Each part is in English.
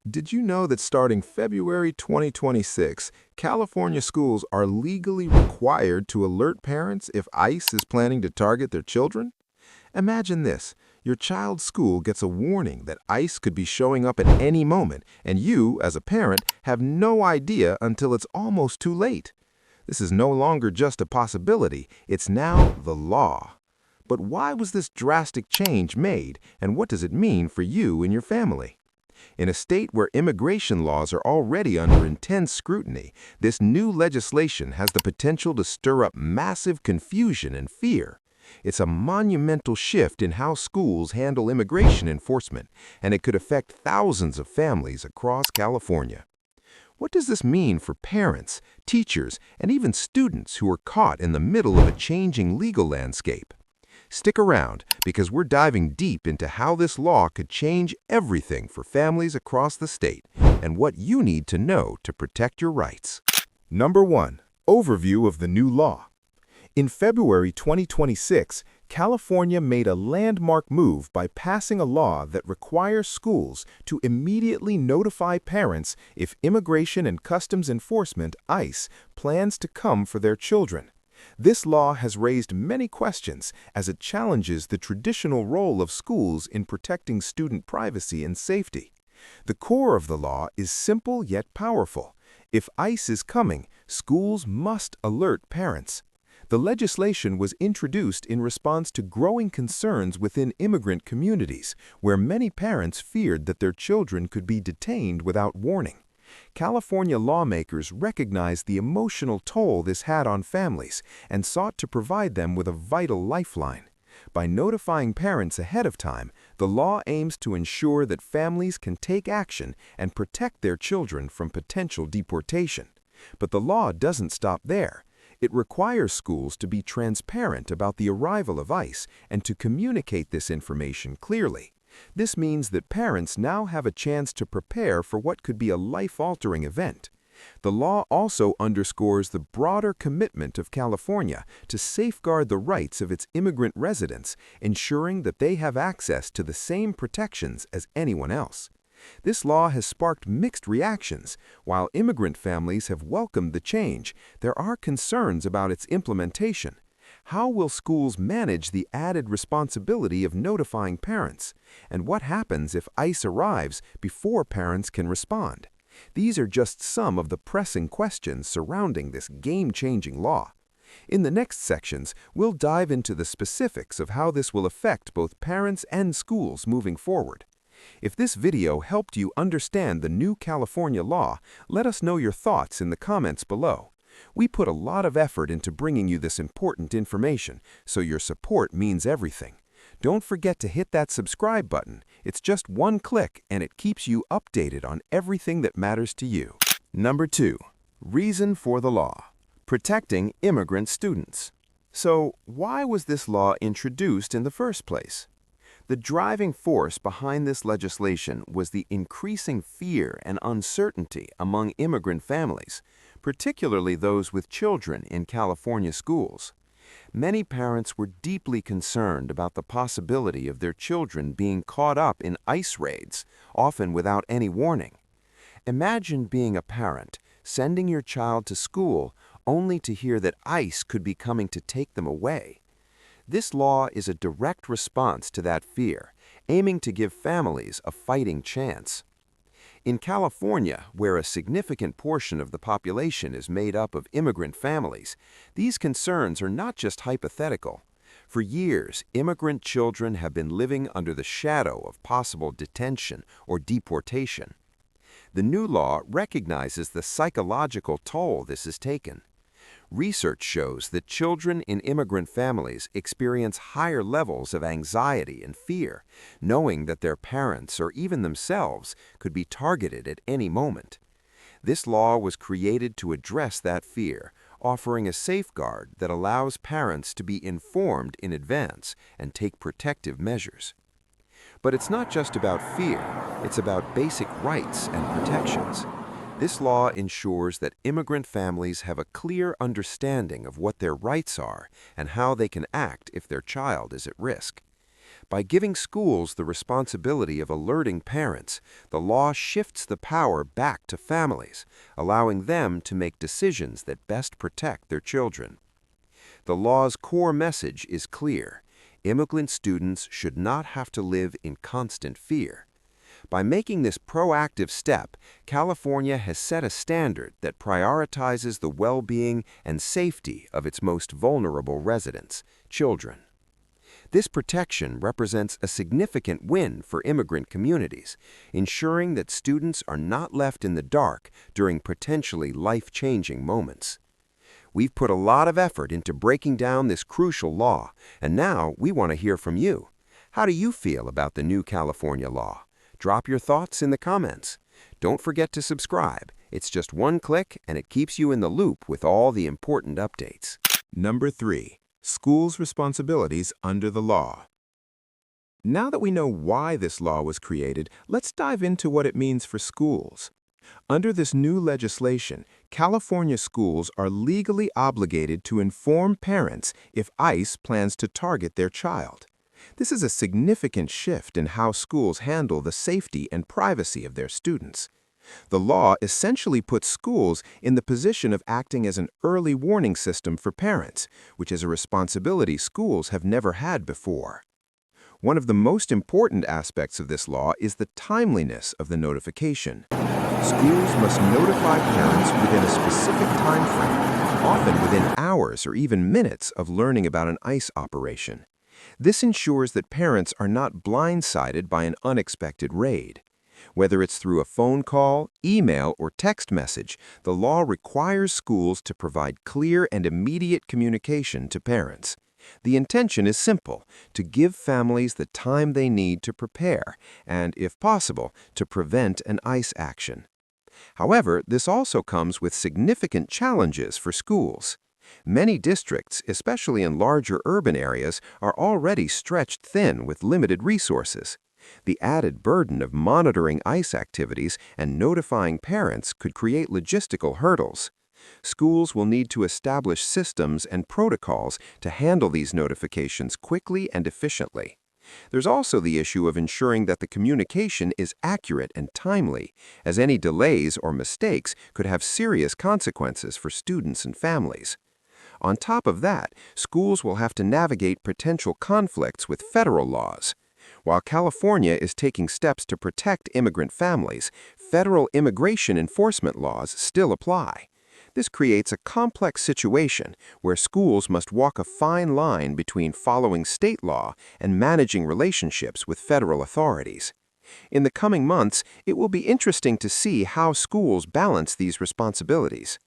Did you know that starting February 2026, California schools are legally required to alert parents if ICE is planning to target their children? Imagine this. Your child's school gets a warning that ICE could be showing up at any moment, and you, as a parent, have no idea until it's almost too late. This is no longer just a possibility, it's now the law. But why was this drastic change made, and what does it mean for you and your family? In a state where immigration laws are already under intense scrutiny, this new legislation has the potential to stir up massive confusion and fear. It's a monumental shift in how schools handle immigration enforcement, and it could affect thousands of families across California. What does this mean for parents, teachers, and even students who are caught in the middle of a changing legal landscape? Stick around, because we're diving deep into how this law could change everything for families across the state and what you need to know to protect your rights. Number 1. Overview of the new law. In February 2026, California made a landmark move by passing a law that requires schools to immediately notify parents if Immigration and Customs Enforcement (ICE) plans to come for their children. This law has raised many questions as it challenges the traditional role of schools in protecting student privacy and safety. The core of the law is simple yet powerful. If ICE is coming, schools must alert parents. The legislation was introduced in response to growing concerns within immigrant communities, where many parents feared that their children could be detained without warning. California lawmakers recognized the emotional toll this had on families and sought to provide them with a vital lifeline. By notifying parents ahead of time, the law aims to ensure that families can take action and protect their children from potential deportation. But the law doesn't stop there. It requires schools to be transparent about the arrival of ICE and to communicate this information clearly. This means that parents now have a chance to prepare for what could be a life-altering event. The law also underscores the broader commitment of California to safeguard the rights of its immigrant residents, ensuring that they have access to the same protections as anyone else. This law has sparked mixed reactions. While immigrant families have welcomed the change, there are concerns about its implementation. How will schools manage the added responsibility of notifying parents? And what happens if ICE arrives before parents can respond? These are just some of the pressing questions surrounding this game-changing law. In the next sections, we'll dive into the specifics of how this will affect both parents and schools moving forward. If this video helped you understand the new California law, let us know your thoughts in the comments below. We put a lot of effort into bringing you this important information, so your support means everything. Don't forget to hit that subscribe button. It's just one click and it keeps you updated on everything that matters to you. Number 2. Reason for the law. Protecting immigrant students. So, why was this law introduced in the first place? The driving force behind this legislation was the increasing fear and uncertainty among immigrant families, particularly those with children in California schools. Many parents were deeply concerned about the possibility of their children being caught up in ICE raids, often without any warning. Imagine being a parent, sending your child to school only to hear that ICE could be coming to take them away. This law is a direct response to that fear, aiming to give families a fighting chance. In California, where a significant portion of the population is made up of immigrant families, these concerns are not just hypothetical. For years, immigrant children have been living under the shadow of possible detention or deportation. The new law recognizes the psychological toll this has taken. Research shows that children in immigrant families experience higher levels of anxiety and fear, knowing that their parents or even themselves could be targeted at any moment. This law was created to address that fear, offering a safeguard that allows parents to be informed in advance and take protective measures. But it's not just about fear, it's about basic rights and protections. This law ensures that immigrant families have a clear understanding of what their rights are and how they can act if their child is at risk. By giving schools the responsibility of alerting parents, the law shifts the power back to families, allowing them to make decisions that best protect their children. The law's core message is clear. Immigrant students should not have to live in constant fear. By making this proactive step, California has set a standard that prioritizes the well-being and safety of its most vulnerable residents, children. This protection represents a significant win for immigrant communities, ensuring that students are not left in the dark during potentially life-changing moments. We've put a lot of effort into breaking down this crucial law, and now we want to hear from you. How do you feel about the new California law? Drop your thoughts in the comments. Don't forget to subscribe. It's just one click, and it keeps you in the loop with all the important updates. Number 3. Schools' responsibilities under the law. Now that we know why this law was created, let's dive into what it means for schools. Under this new legislation, California schools are legally obligated to inform parents if ICE plans to target their child. This is a significant shift in how schools handle the safety and privacy of their students. The law essentially puts schools in the position of acting as an early warning system for parents, which is a responsibility schools have never had before. One of the most important aspects of this law is the timeliness of the notification. Schools must notify parents within a specific time frame, often within hours or even minutes of learning about an ICE operation. This ensures that parents are not blindsided by an unexpected raid. Whether it's through a phone call, email, or text message, the law requires schools to provide clear and immediate communication to parents. The intention is simple: to give families the time they need to prepare and, if possible, to prevent an ICE action. However, this also comes with significant challenges for schools. Many districts, especially in larger urban areas, are already stretched thin with limited resources. The added burden of monitoring ICE activities and notifying parents could create logistical hurdles. Schools will need to establish systems and protocols to handle these notifications quickly and efficiently. There's also the issue of ensuring that the communication is accurate and timely, as any delays or mistakes could have serious consequences for students and families. On top of that, schools will have to navigate potential conflicts with federal laws. While California is taking steps to protect immigrant families, federal immigration enforcement laws still apply. This creates a complex situation where schools must walk a fine line between following state law and managing relationships with federal authorities. In the coming months, it will be interesting to see how schools balance these responsibilities.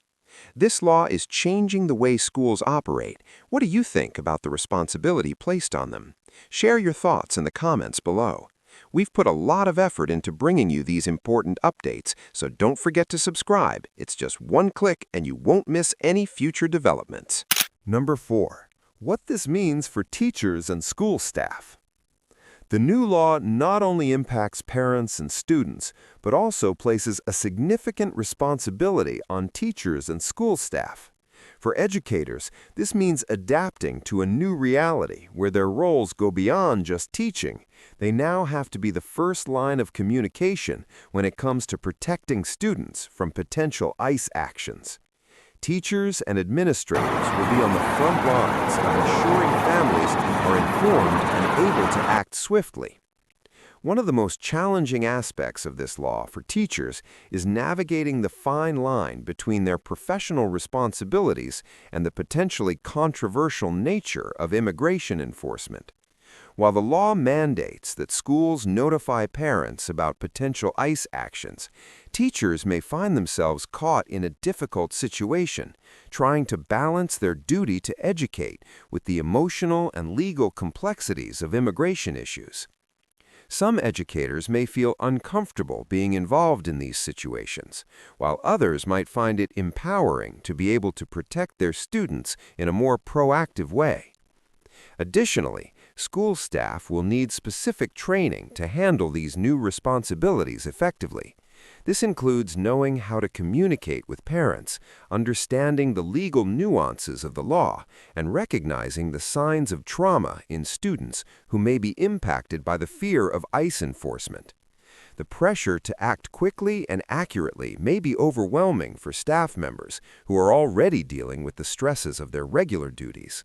This law is changing the way schools operate. What do you think about the responsibility placed on them? Share your thoughts in the comments below. We've put a lot of effort into bringing you these important updates, so don't forget to subscribe. It's just one click and you won't miss any future developments. Number 4. What this means for teachers and school staff. The new law not only impacts parents and students, but also places a significant responsibility on teachers and school staff. For educators, this means adapting to a new reality where their roles go beyond just teaching. They now have to be the first line of communication when it comes to protecting students from potential ICE actions. Teachers and administrators will be on the front lines of ensuring families are informed and able to act swiftly. One of the most challenging aspects of this law for teachers is navigating the fine line between their professional responsibilities and the potentially controversial nature of immigration enforcement. While the law mandates that schools notify parents about potential ICE actions, teachers may find themselves caught in a difficult situation, trying to balance their duty to educate with the emotional and legal complexities of immigration issues. Some educators may feel uncomfortable being involved in these situations, while others might find it empowering to be able to protect their students in a more proactive way. Additionally, school staff will need specific training to handle these new responsibilities effectively. This includes knowing how to communicate with parents, understanding the legal nuances of the law, and recognizing the signs of trauma in students who may be impacted by the fear of ICE enforcement. The pressure to act quickly and accurately may be overwhelming for staff members who are already dealing with the stresses of their regular duties.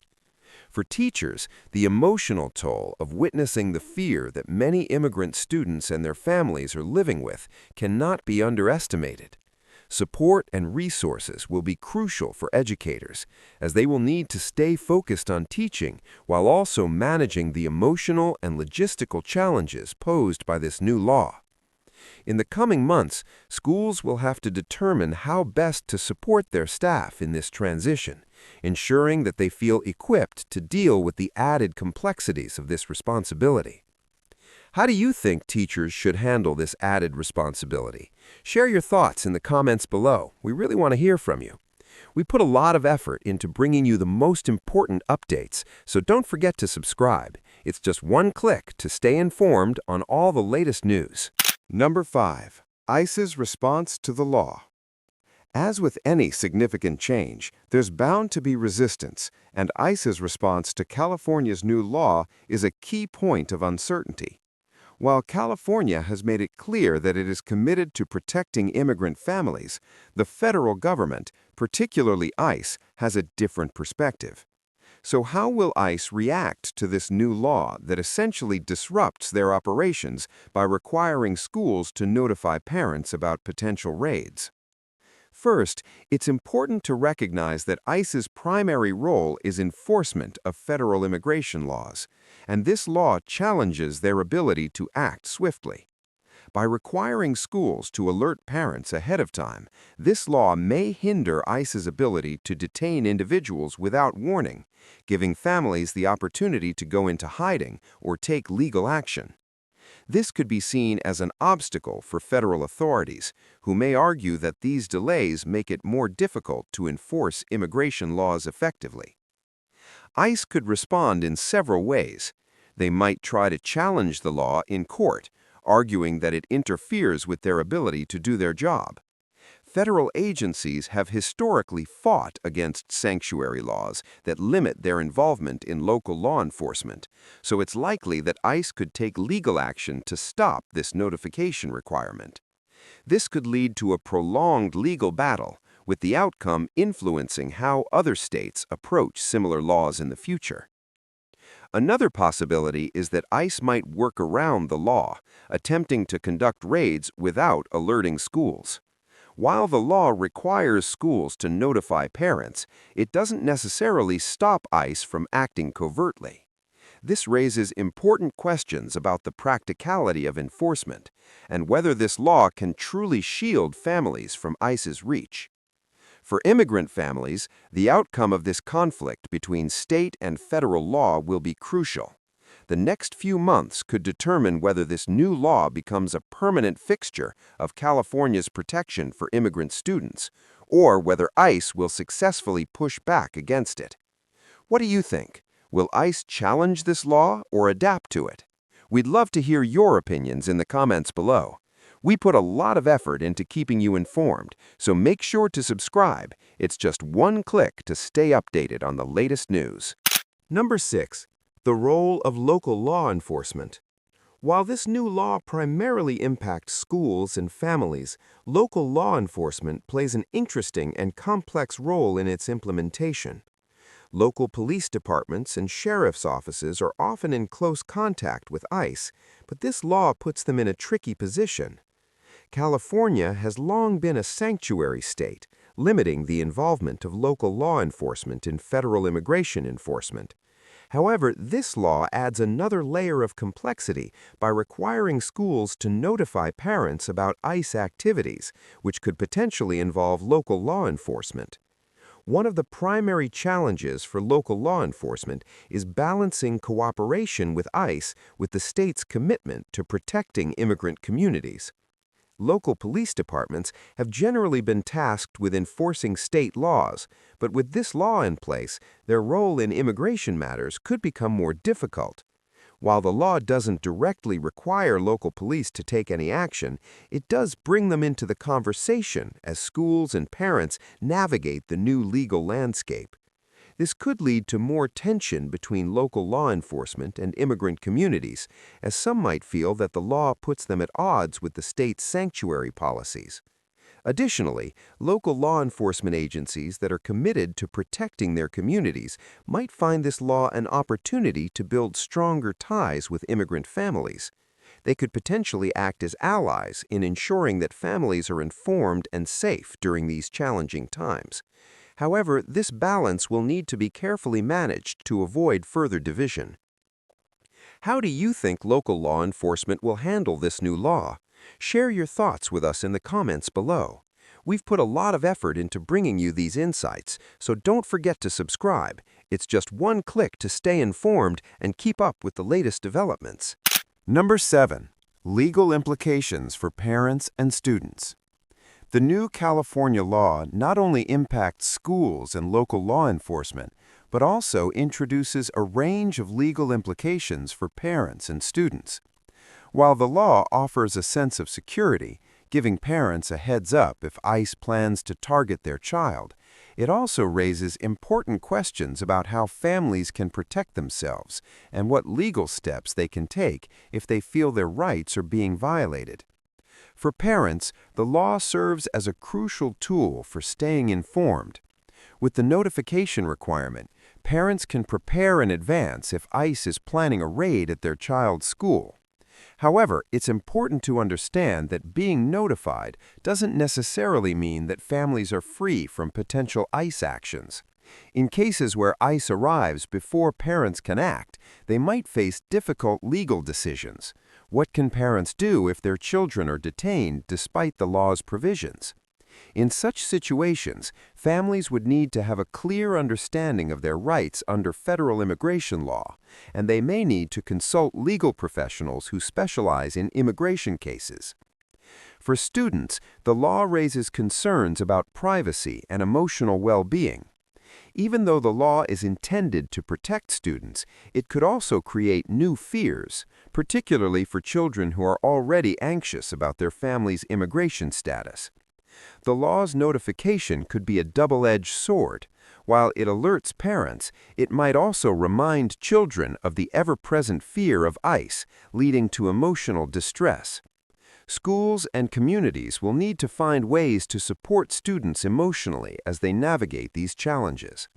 For teachers, the emotional toll of witnessing the fear that many immigrant students and their families are living with cannot be underestimated. Support and resources will be crucial for educators, as they will need to stay focused on teaching while also managing the emotional and logistical challenges posed by this new law. In the coming months, schools will have to determine how best to support their staff in this transition, ensuring that they feel equipped to deal with the added complexities of this responsibility. How do you think teachers should handle this added responsibility? Share your thoughts in the comments below. We really want to hear from you. We put a lot of effort into bringing you the most important updates, so don't forget to subscribe. It's just one click to stay informed on all the latest news. Number 5. ICE's response to the law. As with any significant change, there's bound to be resistance, and ICE's response to California's new law is a key point of uncertainty. While California has made it clear that it is committed to protecting immigrant families, the federal government, particularly ICE, has a different perspective. So how will ICE react to this new law that essentially disrupts their operations by requiring schools to notify parents about potential raids? First, it's important to recognize that ICE's primary role is enforcement of federal immigration laws, and this law challenges their ability to act swiftly. By requiring schools to alert parents ahead of time, this law may hinder ICE's ability to detain individuals without warning, giving families the opportunity to go into hiding or take legal action. This could be seen as an obstacle for federal authorities, who may argue that these delays make it more difficult to enforce immigration laws effectively. ICE could respond in several ways. They might try to challenge the law in court, arguing that it interferes with their ability to do their job. Federal agencies have historically fought against sanctuary laws that limit their involvement in local law enforcement, so it's likely that ICE could take legal action to stop this notification requirement. This could lead to a prolonged legal battle, with the outcome influencing how other states approach similar laws in the future. Another possibility is that ICE might work around the law, attempting to conduct raids without alerting schools. While the law requires schools to notify parents, it doesn't necessarily stop ICE from acting covertly. This raises important questions about the practicality of enforcement and whether this law can truly shield families from ICE's reach. For immigrant families, the outcome of this conflict between state and federal law will be crucial. The next few months could determine whether this new law becomes a permanent fixture of California's protection for immigrant students, or whether ICE will successfully push back against it. What do you think? Will ICE challenge this law or adapt to it? We'd love to hear your opinions in the comments below. We put a lot of effort into keeping you informed, so make sure to subscribe. It's just one click to stay updated on the latest news. Number 6. The role of local law enforcement. While this new law primarily impacts schools and families, local law enforcement plays an interesting and complex role in its implementation. Local police departments and sheriff's offices are often in close contact with ICE, but this law puts them in a tricky position. California has long been a sanctuary state, limiting the involvement of local law enforcement in federal immigration enforcement. However, this law adds another layer of complexity by requiring schools to notify parents about ICE activities, which could potentially involve local law enforcement. One of the primary challenges for local law enforcement is balancing cooperation with ICE with the state's commitment to protecting immigrant communities. Local police departments have generally been tasked with enforcing state laws, but with this law in place, their role in immigration matters could become more difficult. While the law doesn't directly require local police to take any action, it does bring them into the conversation as schools and parents navigate the new legal landscape. This could lead to more tension between local law enforcement and immigrant communities, as some might feel that the law puts them at odds with the state's sanctuary policies. Additionally, local law enforcement agencies that are committed to protecting their communities might find this law an opportunity to build stronger ties with immigrant families. They could potentially act as allies in ensuring that families are informed and safe during these challenging times. However, this balance will need to be carefully managed to avoid further division. How do you think local law enforcement will handle this new law? Share your thoughts with us in the comments below. We've put a lot of effort into bringing you these insights, so don't forget to subscribe. It's just one click to stay informed and keep up with the latest developments. Number 7. Legal implications for parents and students. The new California law not only impacts schools and local law enforcement, but also introduces a range of legal implications for parents and students. While the law offers a sense of security, giving parents a heads up if ICE plans to target their child, it also raises important questions about how families can protect themselves and what legal steps they can take if they feel their rights are being violated. For parents, the law serves as a crucial tool for staying informed. With the notification requirement, parents can prepare in advance if ICE is planning a raid at their child's school. However, it's important to understand that being notified doesn't necessarily mean that families are free from potential ICE actions. In cases where ICE arrives before parents can act, they might face difficult legal decisions. What can parents do if their children are detained despite the law's provisions? In such situations, families would need to have a clear understanding of their rights under federal immigration law, and they may need to consult legal professionals who specialize in immigration cases. For students, the law raises concerns about privacy and emotional well-being. Even though the law is intended to protect students, it could also create new fears, particularly for children who are already anxious about their family's immigration status. The law's notification could be a double-edged sword. While it alerts parents, it might also remind children of the ever-present fear of ICE, leading to emotional distress. Schools and communities will need to find ways to support students emotionally as they navigate these challenges.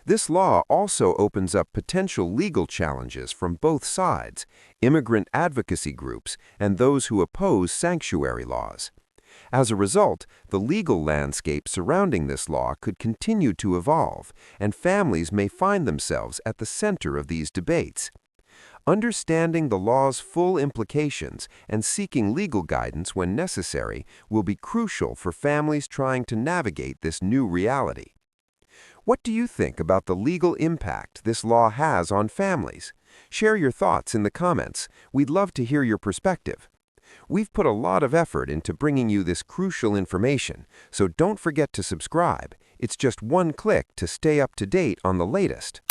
This law also opens up potential legal challenges from both sides, immigrant advocacy groups and those who oppose sanctuary laws. As a result, the legal landscape surrounding this law could continue to evolve, and families may find themselves at the center of these debates. Understanding the law's full implications and seeking legal guidance when necessary will be crucial for families trying to navigate this new reality. What do you think about the legal impact this law has on families? Share your thoughts in the comments. We'd love to hear your perspective. We've put a lot of effort into bringing you this crucial information, so don't forget to subscribe. It's just one click to stay up to date on the latest.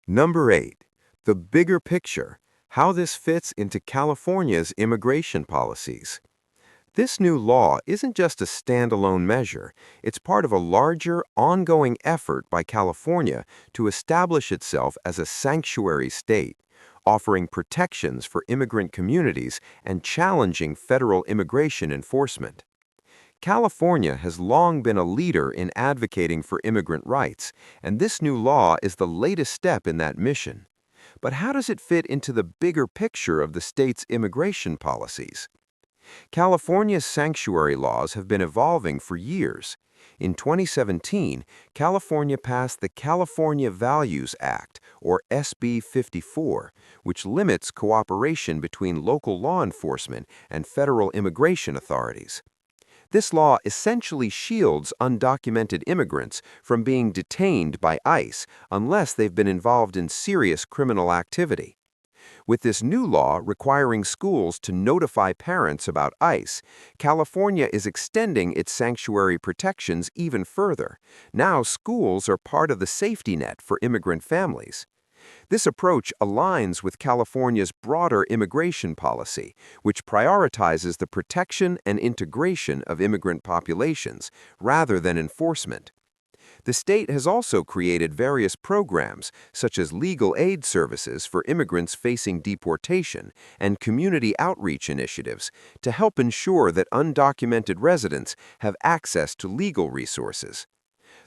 Number 8. The bigger picture. How this fits into California's immigration policies. This new law isn't just a standalone measure. It's part of a larger, ongoing effort by California to establish itself as a sanctuary state, offering protections for immigrant communities and challenging federal immigration enforcement. California has long been a leader in advocating for immigrant rights, and this new law is the latest step in that mission. But how does it fit into the bigger picture of the state's immigration policies? California's sanctuary laws have been evolving for years. In 2017, California passed the California Values Act, or SB 54, which limits cooperation between local law enforcement and federal immigration authorities. This law essentially shields undocumented immigrants from being detained by ICE unless they've been involved in serious criminal activity. With this new law requiring schools to notify parents about ICE, California is extending its sanctuary protections even further. Now schools are part of the safety net for immigrant families. This approach aligns with California's broader immigration policy, which prioritizes the protection and integration of immigrant populations rather than enforcement. The state has also created various programs, such as legal aid services for immigrants facing deportation and community outreach initiatives, to help ensure that undocumented residents have access to legal resources.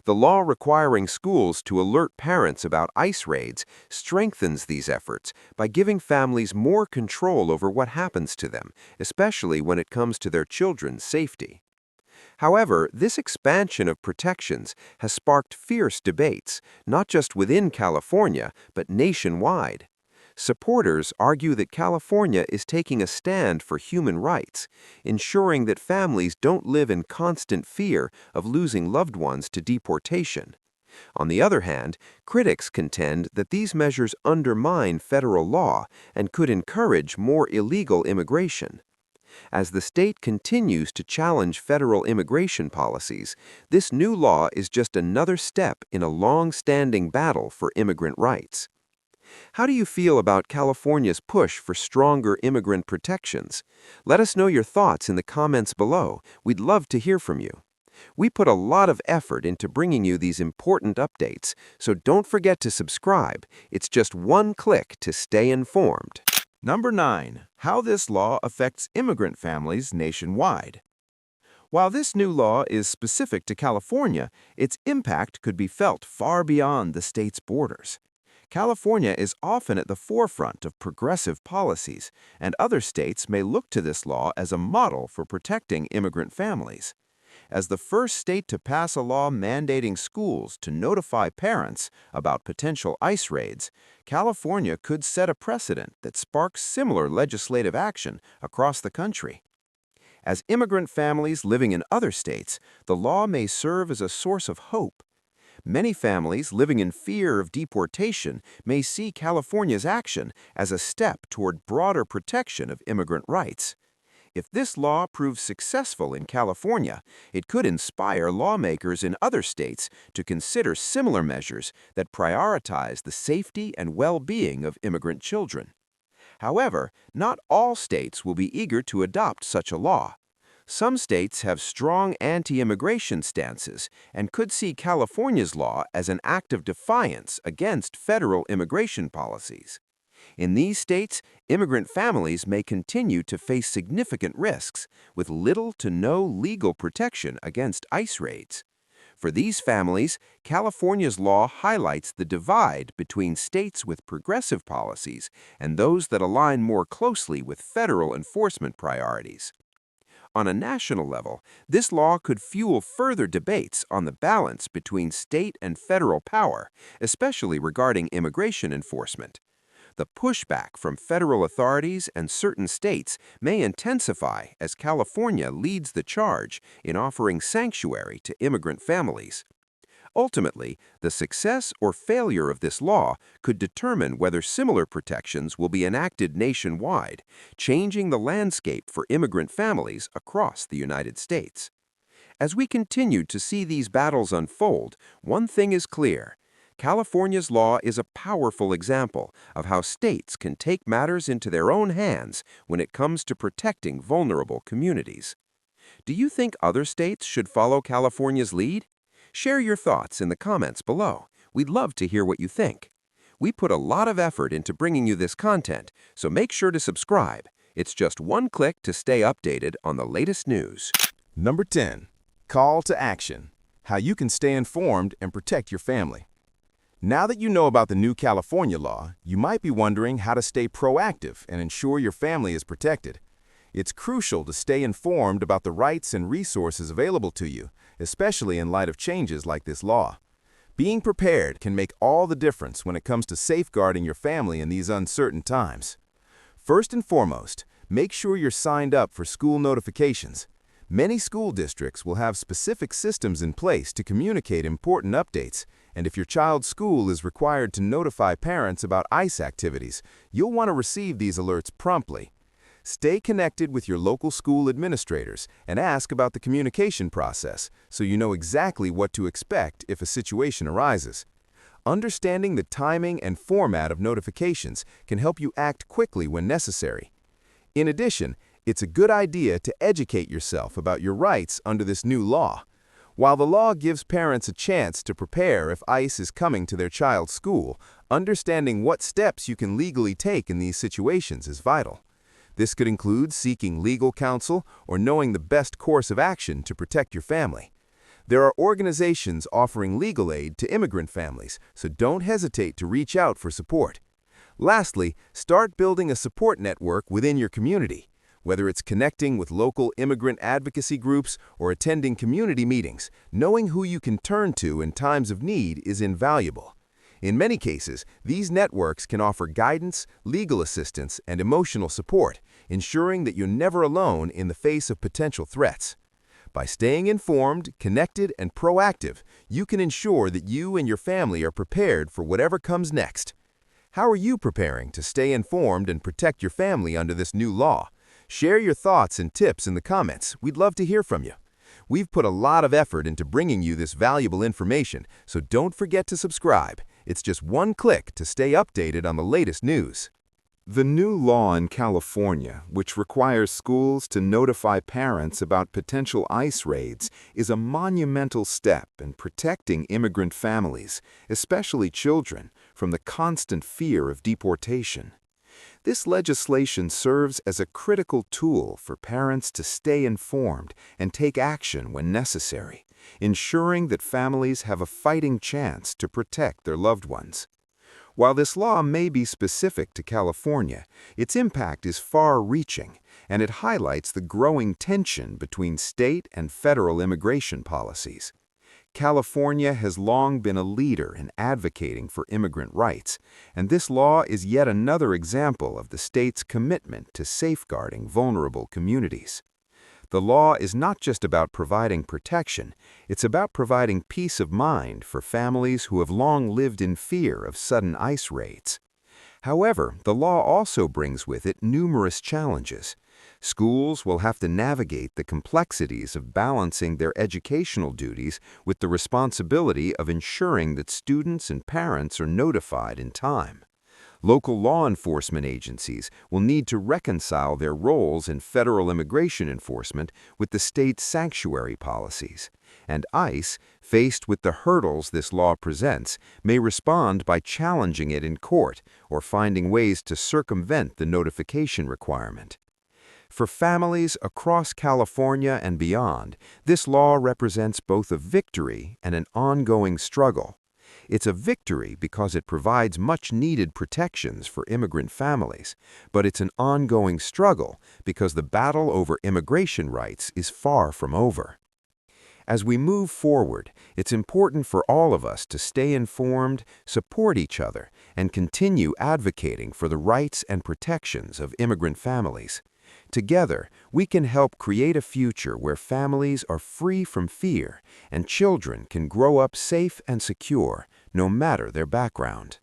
The law requiring schools to alert parents about ICE raids strengthens these efforts by giving families more control over what happens to them, especially when it comes to their children's safety. However, this expansion of protections has sparked fierce debates, not just within California, but nationwide. Supporters argue that California is taking a stand for human rights, ensuring that families don't live in constant fear of losing loved ones to deportation. On the other hand, critics contend that these measures undermine federal law and could encourage more illegal immigration. As the state continues to challenge federal immigration policies, this new law is just another step in a long-standing battle for immigrant rights. How do you feel about California's push for stronger immigrant protections? Let us know your thoughts in the comments below. We'd love to hear from you. We put a lot of effort into bringing you these important updates, so don't forget to subscribe. It's just one click to stay informed. Number 9. How this law affects immigrant families nationwide. While this new law is specific to California, its impact could be felt far beyond the state's borders. California is often at the forefront of progressive policies, and other states may look to this law as a model for protecting immigrant families. As the first state to pass a law mandating schools to notify parents about potential ICE raids, California could set a precedent that sparks similar legislative action across the country. As immigrant families living in other states, the law may serve as a source of hope. Many families living in fear of deportation may see California's action as a step toward broader protection of immigrant rights. If this law proves successful in California, it could inspire lawmakers in other states to consider similar measures that prioritize the safety and well-being of immigrant children. However, not all states will be eager to adopt such a law. Some states have strong anti-immigration stances and could see California's law as an act of defiance against federal immigration policies. In these states, immigrant families may continue to face significant risks, with little to no legal protection against ICE raids. For these families, California's law highlights the divide between states with progressive policies and those that align more closely with federal enforcement priorities. On a national level, this law could fuel further debates on the balance between state and federal power, especially regarding immigration enforcement. The pushback from federal authorities and certain states may intensify as California leads the charge in offering sanctuary to immigrant families. Ultimately, the success or failure of this law could determine whether similar protections will be enacted nationwide, changing the landscape for immigrant families across the United States. As we continue to see these battles unfold, one thing is clear. California's law is a powerful example of how states can take matters into their own hands when it comes to protecting vulnerable communities. Do you think other states should follow California's lead? Share your thoughts in the comments below. We'd love to hear what you think. We put a lot of effort into bringing you this content, so make sure to subscribe. It's just one click to stay updated on the latest news. Number 10. Call to action. How you can stay informed and protect your family. Now that you know about the new California law, you might be wondering how to stay proactive and ensure your family is protected. It's crucial to stay informed about the rights and resources available to you, especially in light of changes like this law. Being prepared can make all the difference when it comes to safeguarding your family in these uncertain times. First and foremost, make sure you're signed up for school notifications. Many school districts will have specific systems in place to communicate important updates, and if your child's school is required to notify parents about ICE activities, you'll want to receive these alerts promptly. Stay connected with your local school administrators and ask about the communication process so you know exactly what to expect if a situation arises. Understanding the timing and format of notifications can help you act quickly when necessary. In addition, it's a good idea to educate yourself about your rights under this new law. While the law gives parents a chance to prepare if ICE is coming to their child's school, understanding what steps you can legally take in these situations is vital. This could include seeking legal counsel or knowing the best course of action to protect your family. There are organizations offering legal aid to immigrant families, so don't hesitate to reach out for support. Lastly, start building a support network within your community. Whether it's connecting with local immigrant advocacy groups or attending community meetings, knowing who you can turn to in times of need is invaluable. In many cases, these networks can offer guidance, legal assistance, and emotional support, ensuring that you're never alone in the face of potential threats. By staying informed, connected, and proactive, you can ensure that you and your family are prepared for whatever comes next. How are you preparing to stay informed and protect your family under this new law? Share your thoughts and tips in the comments. We'd love to hear from you. We've put a lot of effort into bringing you this valuable information, so don't forget to subscribe. It's just one click to stay updated on the latest news. The new law in California, which requires schools to notify parents about potential ICE raids, is a monumental step in protecting immigrant families, especially children, from the constant fear of deportation. This legislation serves as a critical tool for parents to stay informed and take action when necessary, ensuring that families have a fighting chance to protect their loved ones. While this law may be specific to California, its impact is far-reaching, and it highlights the growing tension between state and federal immigration policies. California has long been a leader in advocating for immigrant rights, and this law is yet another example of the state's commitment to safeguarding vulnerable communities. The law is not just about providing protection, it's about providing peace of mind for families who have long lived in fear of sudden ICE raids. However, the law also brings with it numerous challenges. Schools will have to navigate the complexities of balancing their educational duties with the responsibility of ensuring that students and parents are notified in time. Local law enforcement agencies will need to reconcile their roles in federal immigration enforcement with the state's sanctuary policies. And ICE, faced with the hurdles this law presents, may respond by challenging it in court or finding ways to circumvent the notification requirement. For families across California and beyond, this law represents both a victory and an ongoing struggle. It's a victory because it provides much-needed protections for immigrant families, but it's an ongoing struggle because the battle over immigration rights is far from over. As we move forward, it's important for all of us to stay informed, support each other, and continue advocating for the rights and protections of immigrant families. Together, we can help create a future where families are free from fear and children can grow up safe and secure, no matter their background.